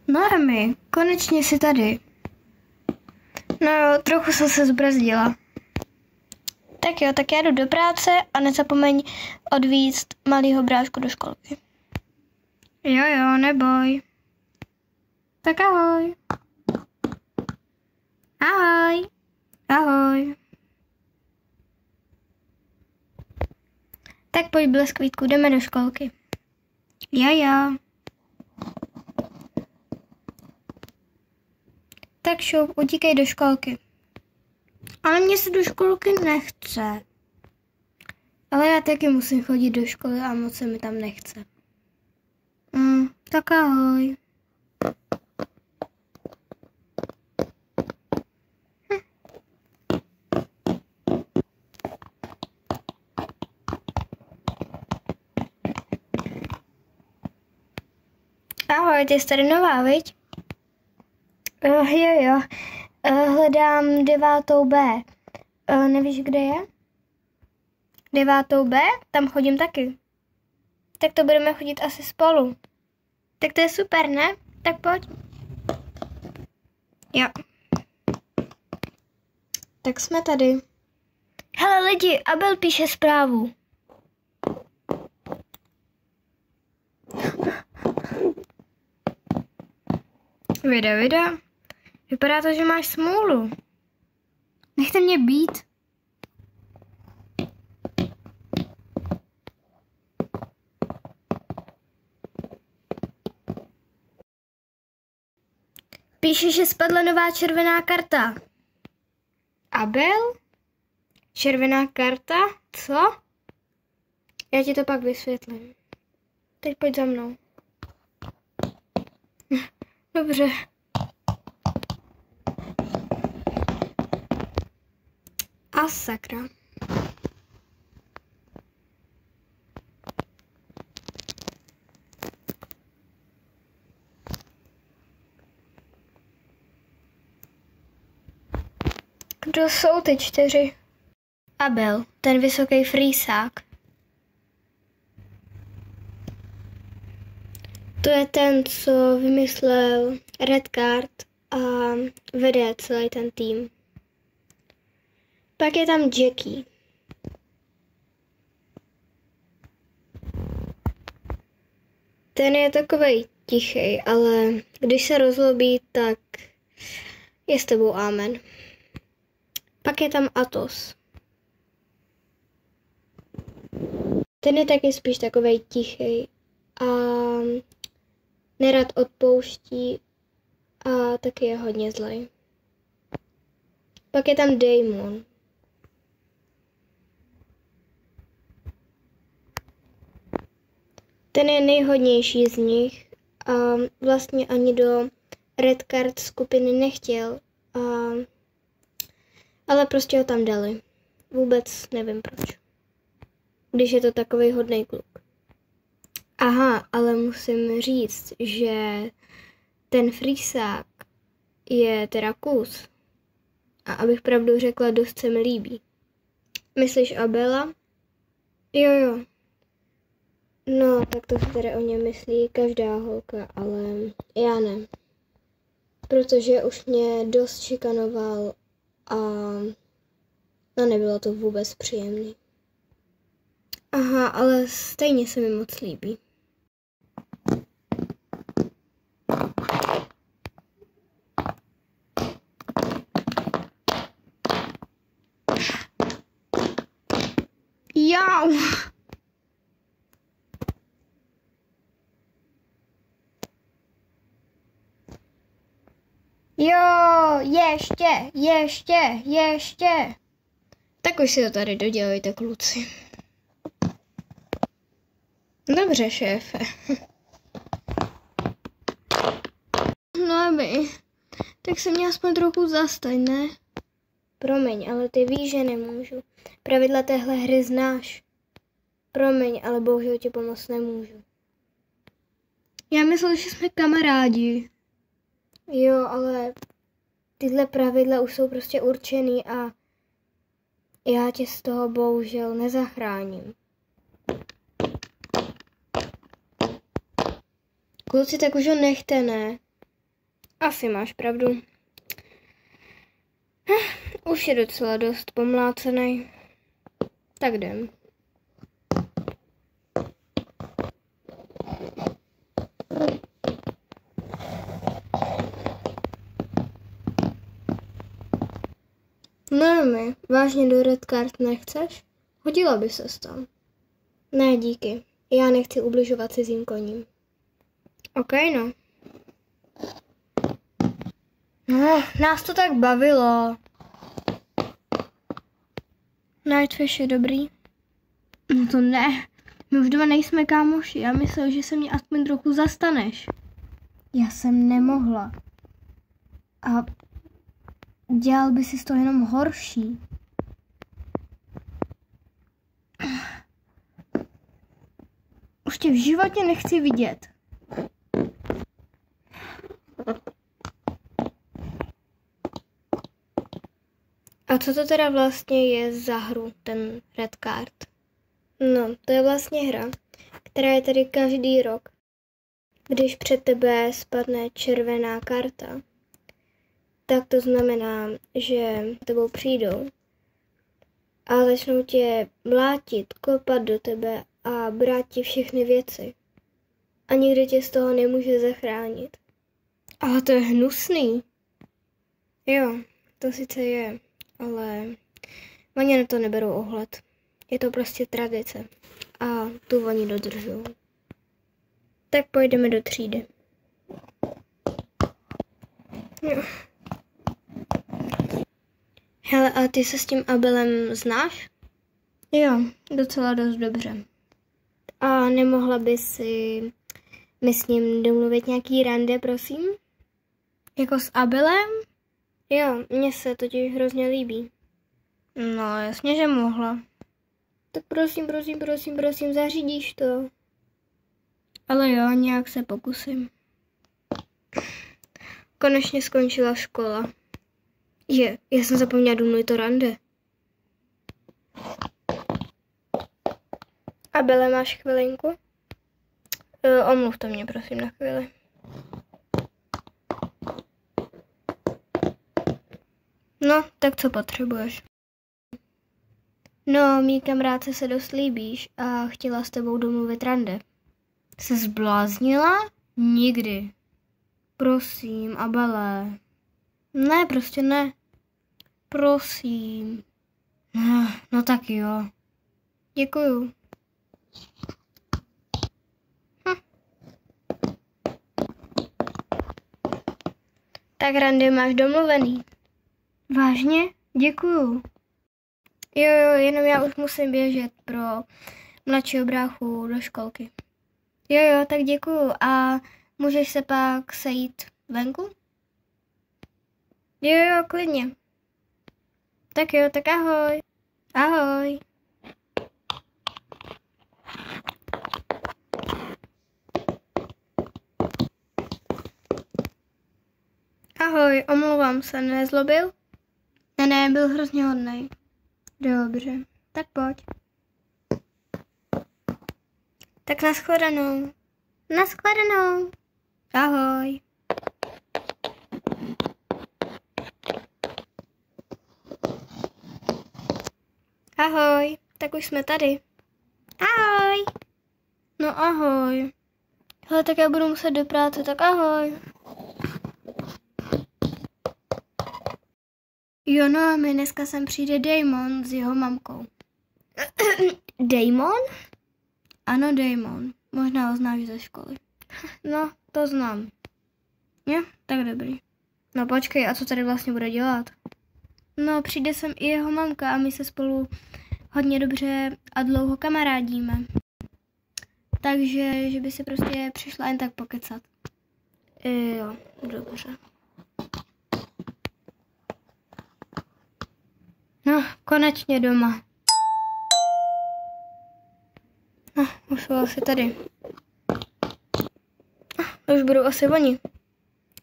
No Emi, konečně jsi tady. No jo, trochu jsem se zbrzdila. Tak jo, tak já jdu do práce a nezapomeň odvízt malýho brášku do školky. Jo, neboj. Tak ahoj. Ahoj. Ahoj. Tak pojď, Bleskvítku, jdeme do školky. Jo. Tak šup, utíkej do školky. Ale mně se do školky nechce. Ale já taky musím chodit do školy a moc se mi tam nechce. Tak ahoj. Ahoj, ty jsi tady nová, viď? Jo. Hledám 9B. Nevíš, kde je? 9B? Tam chodím taky. Tak to budeme chodit asi spolu. Tak to je super, ne? Tak pojď. Jo. Tak jsme tady. Hele lidi, Abel píše zprávu. Vida. Vypadá to, že máš smůlu. Nechte mě být. Píše, že spadla nová červená karta. Abel? Červená karta? Co? Já ti to pak vysvětlím. Teď pojď za mnou. Dobře. A sakra. Kdo jsou ty 4? Abel, ten vysoký frýsák. To je ten, co vymyslel Red Card a vede celý ten tým. Pak je tam Jackie. Ten je takovej tichej, ale když se rozlobí, tak je s tebou amen. Pak je tam Atos. Ten je taky spíš takovej tichej a nerad odpouští a taky je hodně zlej. Pak je tam Daemon. Ten je nejhodnější z nich a vlastně ani do Red Card skupiny nechtěl, ale prostě ho tam dali. Vůbec nevím proč. Když je to takovej hodnej kluk. Aha, ale musím říct, že ten frýsák je teda kus. A abych pravdu řekla, dost se mi líbí. Myslíš Abela? Jo. No, tak to si teda o něm myslí každá holka, ale já ne. Protože už mě dost šikanoval a nebylo to vůbec příjemný. Aha, ale stejně se mi moc líbí. Jau! Jo, ještě. Tak už si to tady dodělejte, kluci. Dobře, šéfe. Promiň. Tak se mě aspoň trochu zastaň, ne? Promiň, ale ty víš, že nemůžu. Pravidla téhle hry znáš. Promiň, ale bohužel ti pomoct nemůžu. Já myslel, že jsme kamarádi. Jo, ale tyhle pravidla už jsou prostě určený a já tě z toho bohužel nezachráním. Kluci, tak už ho nechte, ne? Asi máš pravdu. Už je docela dost pomlácený. Tak jdem. Normy, vážně do Red Card nechceš? Hodila by se tam. Ne, díky. Já nechci ubližovat cizím koním. OK, no. No, nás to tak bavilo. Nightfish je dobrý? No to ne. My už dva nejsme kámoši. Já myslel, že se mě aspoň trochu zastaneš. Já jsem nemohla. A dělal by si to jenom horší. Už tě v životě nechci vidět. A co to teda vlastně je za hru, ten Red Card? No, to je vlastně hra, která je tady každý rok. Když před tebe spadne červená karta, tak to znamená, že tebou přijdou a začnou tě mlátit, kopat do tebe a brát ti všechny věci. A nikdo tě z toho nemůže zachránit. Ale to je hnusný. Jo, to sice je, ale oni na to neberou ohled. Je to prostě tradice a tu oni dodržují. Tak pojďme do třídy. Jo. Hele, a ty se s tím Abelem znáš? Jo, docela dost dobře. A nemohla by si mi s ním domluvit nějaký rande, prosím? Jako s Abelem? Jo, mně se totiž hrozně líbí. No, jasně, že mohla. Tak prosím, zařídíš to. Ale jo, nějak se pokusím. Konečně skončila škola. Já jsem zapomněla domluvit to rande. Abele, máš chvilinku? Omluvte mě, prosím, na chvíli. No, tak co potřebuješ? No, mý kamarádce se dost líbíš a chtěla s tebou domluvit rande. Se zbláznila? Nikdy. Prosím, Abele. Ne, prostě ne. Prosím. No tak jo. Děkuju. Tak rande máš domluvený. Vážně? Děkuju. Jo, jenom já už musím běžet pro mladšího bráchu do školky. Jo, tak děkuju. A můžeš se pak sejít venku? Jo, klidně. Tak jo, tak ahoj. Ahoj. Ahoj, omlouvám se, nezlobil? Ne, byl hrozně hodnej. Dobře, tak pojď. Tak nashledanou. Nashledanou. Ahoj. Ahoj, tak už jsme tady. Ahoj. No ahoj. Hele, tak já budu muset do práce, tak ahoj. Jo, no a mi dneska sem přijde Damon s jeho mamkou. Damon? Ano, Damon. Možná ho znáš ze školy. No, to znám. Jo, tak dobrý. No počkej, a co tady vlastně bude dělat? No, přijde sem i jeho mamka a my se spolu hodně dobře a dlouho kamarádíme. Takže, že by si prostě přišla jen tak pokecat. Jo, dobře. No, konečně doma. No, už jsou asi tady. Už budou asi oni.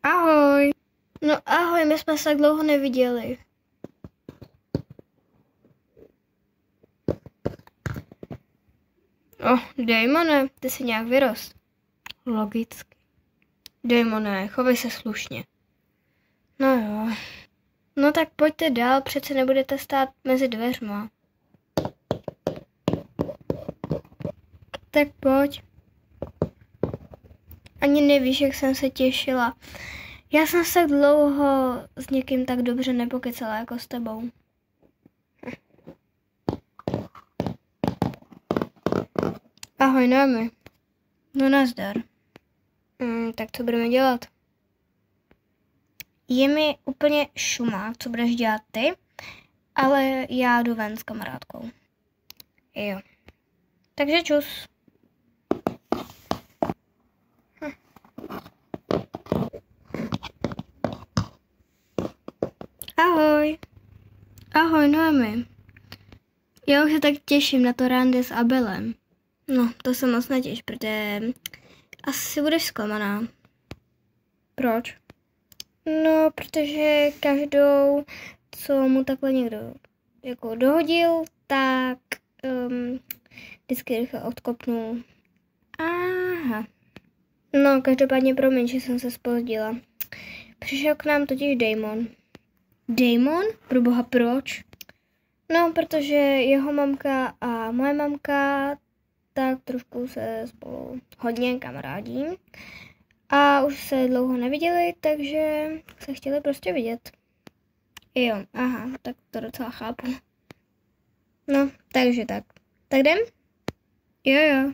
Ahoj. No ahoj, my jsme se tak dlouho neviděli. Damone, ty jsi nějak vyrost. Logicky. Damone, chovej se slušně. No jo. No tak pojďte dál, přece nebudete stát mezi dveřma. Tak pojď. Ani nevíš, jak jsem se těšila. Já jsem se dlouho s někým tak dobře nepokecala jako s tebou. Ahoj, Noemi. No nazdar. Tak co budeme dělat? Je mi úplně šumák, co budeš dělat ty, ale já jdu ven s kamarádkou. Jo. Takže čus. Ahoj. Ahoj, Noemi. Já už se tak těším na to rande s Abelem. No, to se moc netěš, protože asi budeš zklamaná. Proč? No, protože každou, co mu takhle někdo jako dohodil, tak vždycky rychle odkopnul. Aha. No, každopádně promiň, že jsem se zpozdila. Přišel k nám totiž Damon. Damon? Proboha, proč? No, protože jeho mamka a moje mamka tak trošku se spolu hodně kamarádí. A už se dlouho neviděli, takže se chtěli prostě vidět. Jo, aha, tak to docela chápu. No, takže tak. Tak jdem? Jo.